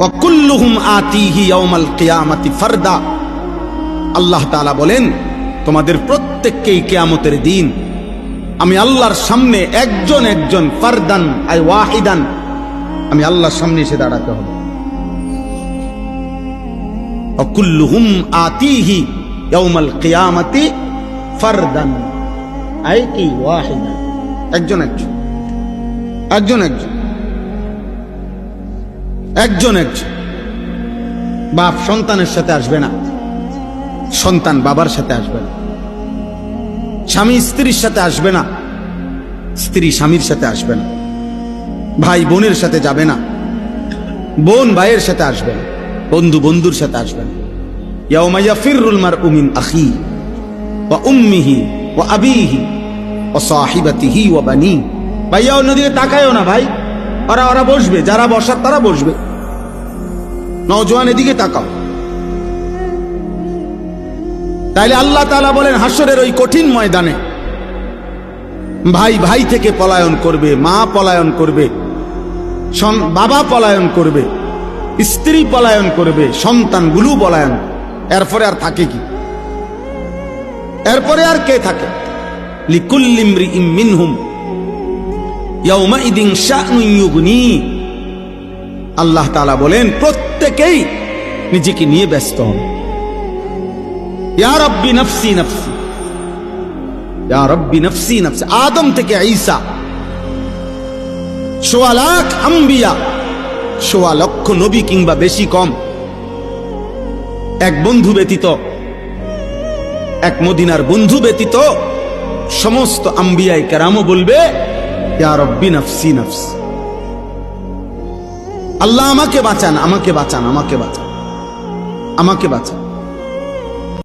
ওয়া কুল্লুহুম আতিহি ইয়াউমাল কিয়ামাতি ফারদা। আল্লাহ তাআলা বলেন, তোমাদের প্রত্যেককেই কিয়ামতের দিন আমি আল্লাহর সামনে একজন একজন, ফারদান আই ওয়াহিদান, আমি আল্লাহর সামনে এসে দাঁড়াতে হবে। ওয়া কুল্লুহুম আতিহি ইয়াউমাল কিয়ামাতি ফারদান আই কি ওয়াহিদান, একজন একজন, একজন একজন, একজন একজন। বাপ সন্তানের সাথে আসবে না, সন্তান বাবার সাথে আসবে না, স্বামী স্ত্রীর সাথে আসবে না, স্ত্রী স্বামীর সাথে আসবে না, ভাই বোনের সাথে যাবে না, বোন ভাইয়ের সাথে আসবে না, বন্ধু বন্ধুর সাথে আসবে না। ইয়াউমা ইয়াফিরুল মারউ মিন আখি ওয়া উম্মিহি ওয়া আবিহি ওয়া সাহিবাতিহি ওয়া বানি। ভাইয়া অন্যদিকে তাকায়ও না ভাই, ওরা বসবে, যারা বসার তারা বসবে। নওজোয়ান এদিকে তাকাও। তাইলে আল্লাহ তাআলা বলেন, হাসরের ওই কঠিন ময়দানে ভাই ভাই থেকে পলায়ন করবে, মা পলায়ন করবে, বাবা পলায়ন করবে, স্ত্রী পলায়ন করবে, সন্তানগুলো পলায়ন। এরপরে আর থাকে কি? এরপরে আর কে থাকে? লিকুল্লি ইমরিইম মিনহুম ইয়াউমাইদিন শা'নুন ইউগনি। আল্লাহ তাআলা বলেন, প্রত্যেকেই নিজেকে নিয়ে ব্যস্ত হন। ইয়া রাব্বি নফসি নফসি, ইয়া রাব্বি নফসি নফসি। আদম থেকে ঈসা, ১৬ লাখ আম্বিয়া, ১৬ লক্ষ নবী কিংবা বেশি কম, এক বন্ধু ব্যতীত, এক মদিনার বন্ধু ব্যতীত সমস্ত আম্বিয়ায়ে কেরামও বলবে, ইয়া রাব্বি নফসি নফসি। আল্লাহ আমাকে বাঁচান, আমাকে বাঁচান, আমাকে বাঁচান, আমাকে বাঁচান।